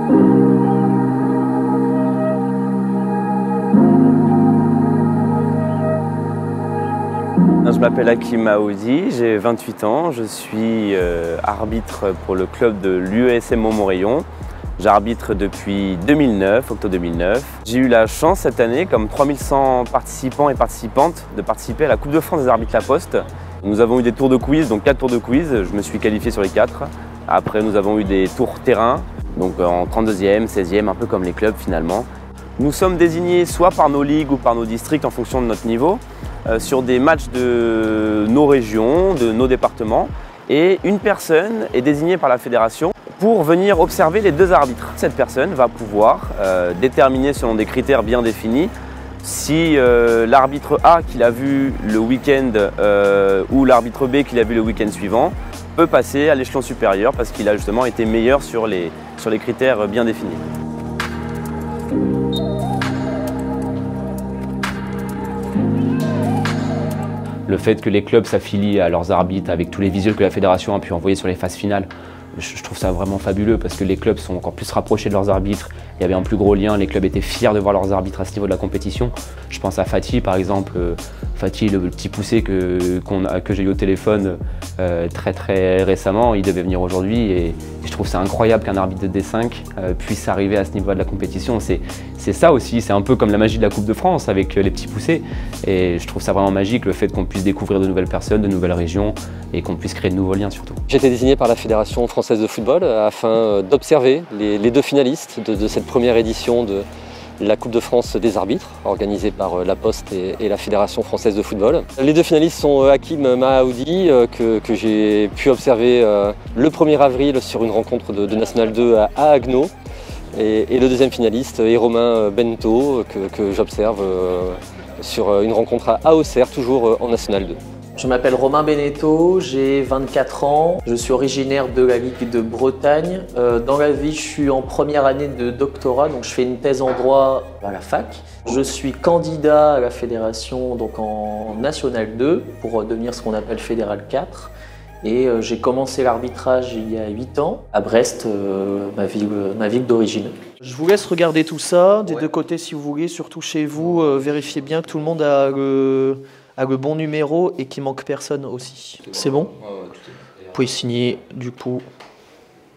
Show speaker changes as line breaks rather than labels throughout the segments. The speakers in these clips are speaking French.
Je m'appelle Hakim Aoudi, j'ai 28 ans, je suis arbitre pour le club de l'UESM Montmorillon. J'arbitre depuis 2009, octobre 2009. J'ai eu la chance cette année, comme 3100 participants et participantes, de participer à la Coupe de France des arbitres La Poste. Nous avons eu des tours de quiz, donc 4 tours de quiz, je me suis qualifié sur les 4. Après nous avons eu des tours terrain, donc en 32e, 16e, un peu comme les clubs finalement. Nous sommes désignés soit par nos ligues ou par nos districts en fonction de notre niveau, sur des matchs de nos régions, de nos départements. Et une personne est désignée par la fédération pour venir observer les deux arbitres. Cette personne va pouvoir déterminer selon des critères bien définis si l'arbitre A qu'il a vu le week-end ou l'arbitre B qu'il a vu le week-end suivant peut passer à l'échelon supérieur parce qu'il a justement été meilleur sur les critères bien définis.
Le fait que les clubs s'affilient à leurs arbitres avec tous les visuels que la fédération a pu envoyer sur les phases finales, je trouve ça vraiment fabuleux parce que les clubs sont encore plus rapprochés de leurs arbitres. Il y avait un plus gros lien, les clubs étaient fiers de voir leurs arbitres à ce niveau de la compétition. Je pense à Fatih par exemple, Fatih le petit poussé que j'ai eu au téléphone très récemment, il devait venir aujourd'hui et je trouve ça incroyable qu'un arbitre de D5 puisse arriver à ce niveau de la compétition. C'est ça aussi, c'est un peu comme la magie de la Coupe de France avec les petits poussés et je trouve ça vraiment magique le fait qu'on puisse découvrir de nouvelles personnes, de nouvelles régions et qu'on puisse créer de nouveaux liens surtout.
J'ai été désigné par la Fédération française de football afin d'observer les deux finalistes de cette première édition de la Coupe de France des arbitres, organisée par La Poste et la Fédération française de football. Les deux finalistes sont Hakim Aoudi, que j'ai pu observer le 1er avril sur une rencontre de National 2 à Agno, et le deuxième finaliste est Romain Bento, que j'observe sur une rencontre à Auxerre, toujours en National 2.
Je m'appelle Romain Beneteau, j'ai 24 ans, je suis originaire de la Ligue de Bretagne. Dans la vie, je suis en première année de doctorat, donc je fais une thèse en droit à la fac. Je suis candidat à la fédération donc en National 2 pour devenir ce qu'on appelle Fédéral 4. Et j'ai commencé l'arbitrage il y a 8 ans à Brest, ma ville d'origine. Je vous laisse regarder tout ça, des deux côtés si vous voulez, surtout chez vous, vérifiez bien que tout le monde a le bon numéro et qu'il manque personne aussi. C'est bon? Vous pouvez signer du coup.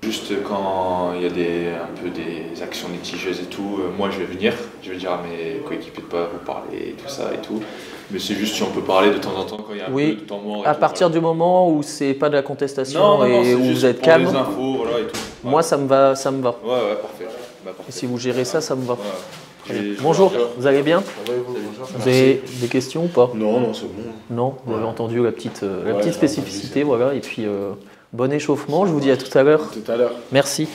Juste quand il y a un peu des actions litigieuses et tout, moi je vais venir, je vais dire à mes coéquipiers de ne pas vous parler et tout ça et tout. Mais c'est juste si on peut parler de temps en temps quand il y a un peu de temps mort.
À partir du moment où c'est pas de la contestation et où vous êtes calme.
Les infos, voilà, et tout.
Moi ça me va.
Ouais, parfait. Parfait.
Et si vous gérez ça, ça me va.
Ouais.
Bonjour, vous allez bien? Vous avez des questions ou pas?
Non, c'est bon.
Non, vous avez entendu la petite spécificité, voilà. Et puis bon échauffement, je vous dis à tout à l'heure.
Tout à l'heure.
Merci.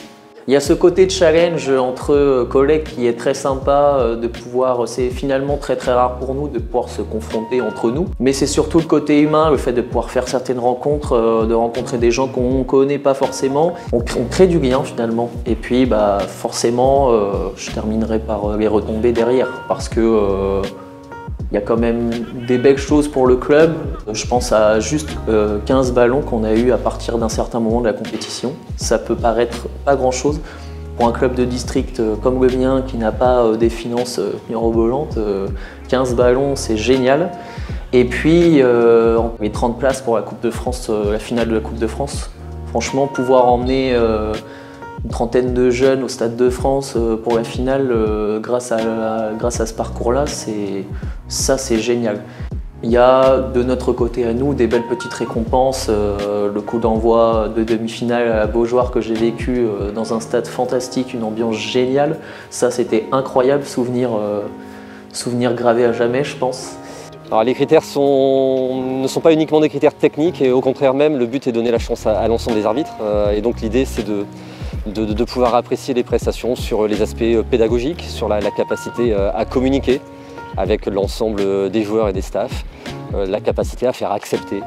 Il y a ce côté de challenge entre collègues qui est très sympa de pouvoir, c'est finalement très rare pour nous de pouvoir se confronter entre nous. Mais c'est surtout le côté humain, le fait de pouvoir faire certaines rencontres, de rencontrer des gens qu'on ne connaît pas forcément. On crée du lien finalement. Et puis forcément, je terminerai par les retombées derrière parce que il y a quand même des belles choses pour le club. Je pense à juste 15 ballons qu'on a eu à partir d'un certain moment de la compétition. Ça peut paraître pas grand-chose. Pour un club de district comme le mien qui n'a pas des finances mirobolantes, 15 ballons c'est génial. Et puis les 30 places pour la Coupe de France, la finale de la Coupe de France. Franchement, pouvoir emmener une trentaine de jeunes au Stade de France pour la finale grâce à ce parcours-là, c'est génial. Il y a de notre côté à nous des belles petites récompenses, le coup d'envoi de demi-finale à la Beaujoire que j'ai vécu dans un stade fantastique, une ambiance géniale. Ça c'était incroyable, souvenir gravé à jamais je pense.
Alors, les critères ne sont pas uniquement des critères techniques et au contraire même le but est de donner la chance à l'ensemble des arbitres et donc l'idée c'est de pouvoir apprécier les prestations sur les aspects pédagogiques, sur la capacité à communiquer avec l'ensemble des joueurs et des staffs, la capacité à faire accepter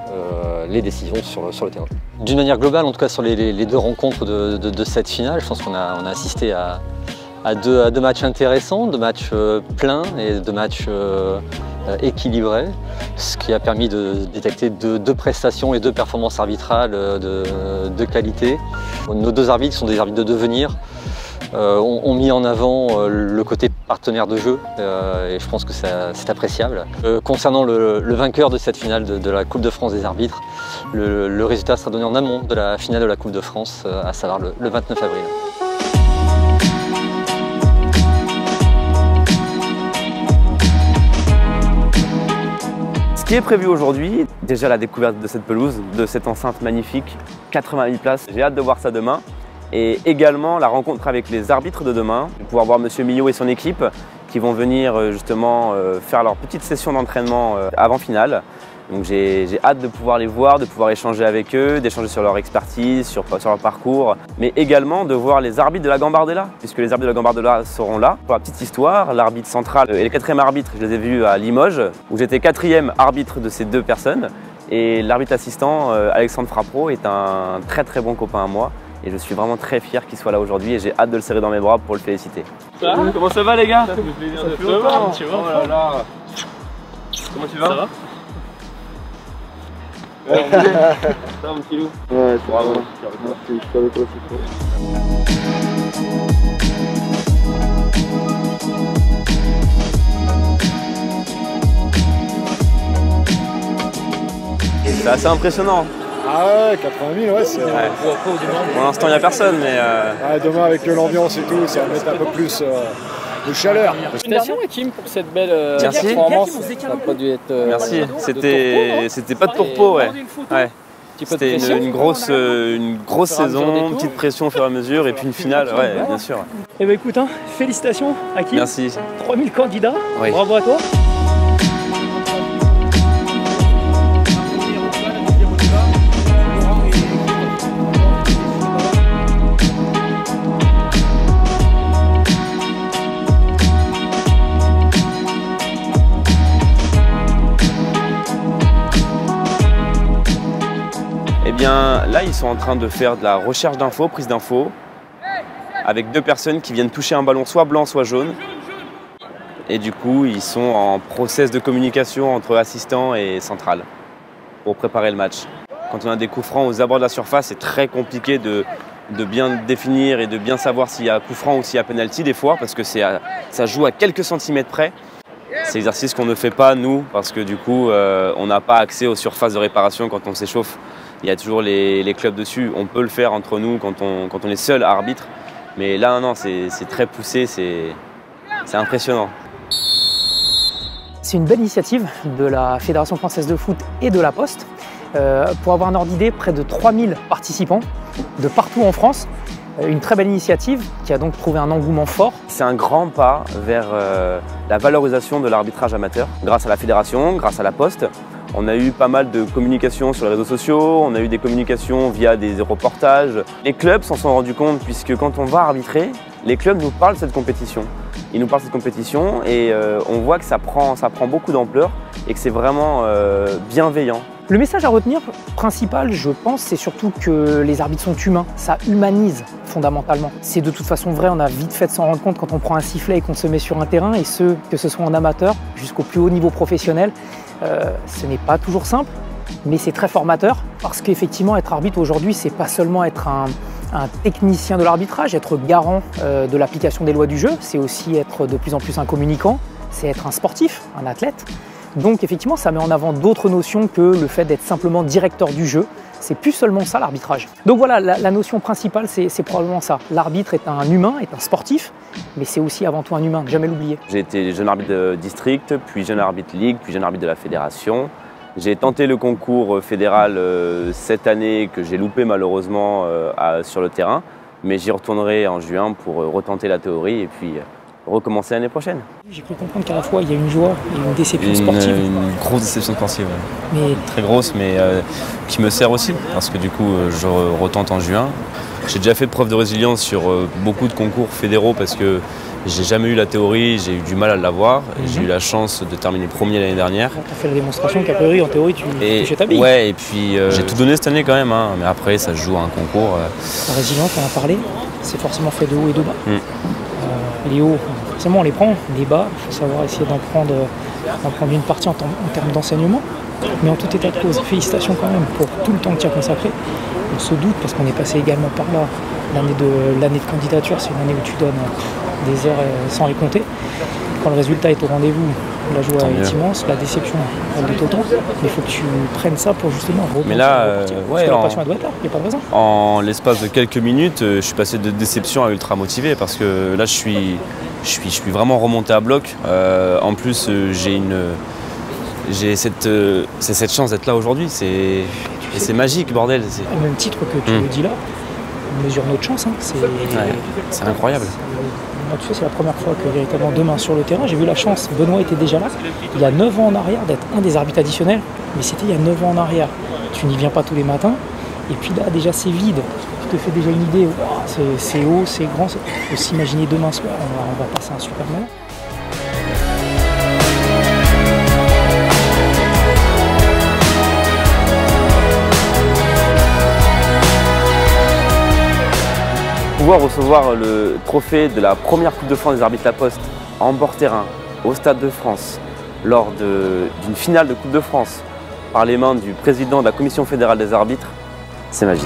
les décisions sur le terrain. D'une manière globale, en tout cas sur les deux rencontres de cette finale, je pense qu'on a assisté à deux matchs intéressants, deux matchs pleins et deux matchs équilibrés, ce qui a permis de détecter deux prestations et deux performances arbitrales de qualité. Nos deux arbitres sont des arbitres de devenir, ont mis en avant le côté partenaire de jeu et je pense que c'est appréciable. Concernant le vainqueur de cette finale de la Coupe de France des arbitres, le résultat sera donné en amont de la finale de la Coupe de France, à savoir le 29 avril.
Ce qui est prévu aujourd'hui, déjà la découverte de cette pelouse, de cette enceinte magnifique, 80 000 places, j'ai hâte de voir ça demain. Et également la rencontre avec les arbitres de demain, de pouvoir voir Monsieur Millot et son équipe qui vont venir justement faire leur petite session d'entraînement avant finale. Donc j'ai hâte de pouvoir les voir, de pouvoir échanger avec eux, d'échanger sur leur expertise, sur leur parcours, mais également de voir les arbitres de la Gambardella, puisque les arbitres de la Gambardella seront là. Pour la petite histoire, l'arbitre central et le 4e arbitre, je les ai vus à Limoges, où j'étais 4e arbitre de ces 2 personnes. Et l'arbitre assistant, Alexandre Frappro, est un très très bon copain à moi. Et je suis vraiment très fier qu'il soit là aujourd'hui et j'ai hâte de le serrer dans mes bras pour le féliciter. Comment ça va les gars? Ça fait plaisir de te voir, tu vois. Oh là là. Comment tu vas? Ça va? Ouais, ça va mon petit loup? Ouais, c'est bravo. Je suis avec toi aussi. C'est assez impressionnant.
Ah ouais, 80 000, ouais, c'est... Ouais.
Pour l'instant, il n'y a personne, mais...
Ouais, demain, avec l'ambiance et tout, ça va mettre un peu plus de chaleur.
Félicitations, Kim, pour cette belle performance. Ça n'a pas dû être...
Merci, c'était pas de tourpeau, ouais. C'était une grosse saison, petite pression au fur et à mesure, et puis une finale, ouais, bien sûr.
Eh bien écoute, hein, félicitations à Kim.
Merci.
3000 candidats,
oui.
Bravo à toi.
Eh bien là, ils sont en train de faire de la recherche d'infos, prise d'infos, avec 2 personnes qui viennent toucher un ballon soit blanc, soit jaune. Et du coup, ils sont en process de communication entre assistants et centrale pour préparer le match. Quand on a des coups francs aux abords de la surface, c'est très compliqué de bien définir et de bien savoir s'il y a coup franc ou s'il y a penalty des fois, parce que ça joue à quelques centimètres près. C'est l'exercice qu'on ne fait pas, nous, parce que du coup, on n'a pas accès aux surfaces de réparation quand on s'échauffe. Il y a toujours les clubs dessus. On peut le faire entre nous quand on est seul arbitre. Mais là, non, c'est très poussé, c'est impressionnant.
C'est une belle initiative de la Fédération française de foot et de la Poste. Pour avoir un ordre d'idée, près de 3000 participants de partout en France. Une très belle initiative qui a donc trouvé un engouement fort.
C'est un grand pas vers la valorisation de l'arbitrage amateur. Grâce à la Fédération, grâce à la Poste, on a eu pas mal de communications sur les réseaux sociaux, on a eu des communications via des reportages. Les clubs s'en sont rendus compte puisque quand on va arbitrer, les clubs nous parlent de cette compétition. Ils nous parlent de cette compétition et on voit que ça prend beaucoup d'ampleur et que c'est vraiment bienveillant.
Le message à retenir principal, je pense, c'est surtout que les arbitres sont humains. Ça humanise fondamentalement. C'est de toute façon vrai, on a vite fait de s'en rendre compte quand on prend un sifflet et qu'on se met sur un terrain, et que ce soit en amateur jusqu'au plus haut niveau professionnel. Ce n'est pas toujours simple, mais c'est très formateur parce qu'effectivement, être arbitre aujourd'hui, c'est pas seulement être un technicien de l'arbitrage, être garant de l'application des lois du jeu, c'est aussi être de plus en plus un communicant, c'est être un sportif, un athlète. Donc effectivement, ça met en avant d'autres notions que le fait d'être simplement directeur du jeu. C'est plus seulement ça l'arbitrage. Donc voilà, la notion principale, c'est probablement ça. L'arbitre est un humain, est un sportif, mais c'est aussi avant tout un humain, ne jamais l'oublier.
J'ai été jeune arbitre de district, puis jeune arbitre ligue, puis jeune arbitre de la fédération. J'ai tenté le concours fédéral cette année que j'ai loupé malheureusement sur le terrain, mais j'y retournerai en juin pour retenter la théorie et puis recommencer l'année prochaine.
J'ai cru comprendre qu'à la fois il y a une joie et une déception sportive.
Une grosse déception sportive, ouais.
Mais...
très grosse, mais qui me sert aussi parce que du coup je retente en juin. J'ai déjà fait preuve de résilience sur beaucoup de concours fédéraux parce que j'ai jamais eu la théorie, j'ai eu du mal à l'avoir. J'ai eu la chance de terminer premier l'année dernière.
Tu as fait la démonstration qu'a priori, en théorie, tu t'habilles.
Ouais, et puis j'ai tout donné cette année quand même, hein, mais après ça se joue à un concours.
La résilience, on en a parlé, c'est forcément fait de haut et de bas. Les hauts, forcément on les prend, les bas, il faut savoir essayer d'en prendre une partie en termes d'enseignement. Mais en tout état de cause, félicitations quand même pour tout le temps que tu as consacré. On se doute parce qu'on est passé également par là. L'année de candidature, c'est une année où tu donnes des heures sans les compter. Quand le résultat est au rendez-vous, la joie est immense, la déception elle est autant. Mais il faut que tu prennes ça pour justement rebondir.
Mais là,
parce que la passion elle doit être là, il n'y a pas de raison.
En l'espace de quelques minutes, je suis passé de déception à ultra motivé parce que là, je suis vraiment remonté à bloc. En plus, j'ai cette chance d'être là aujourd'hui. C'est magique, bordel.
Au même titre que tu le dis là, on mesure notre chance. Hein.
C'est incroyable.
Moi, tu sais, c'est la première fois que véritablement demain sur le terrain, j'ai vu la chance. Benoît était déjà là, il y a 9 ans en arrière, d'être un des arbitres additionnels, mais c'était il y a 9 ans en arrière. Tu n'y viens pas tous les matins, et puis là, déjà, c'est vide. Tu te fais déjà une idée, wow, c'est haut, c'est grand. Il faut s'imaginer demain soir, on va passer un super moment.
Pouvoir recevoir le trophée de la première Coupe de France des arbitres La Poste en bord terrain, au Stade de France, lors d'une finale de Coupe de France, par les mains du président de la Commission fédérale des arbitres, c'est magique.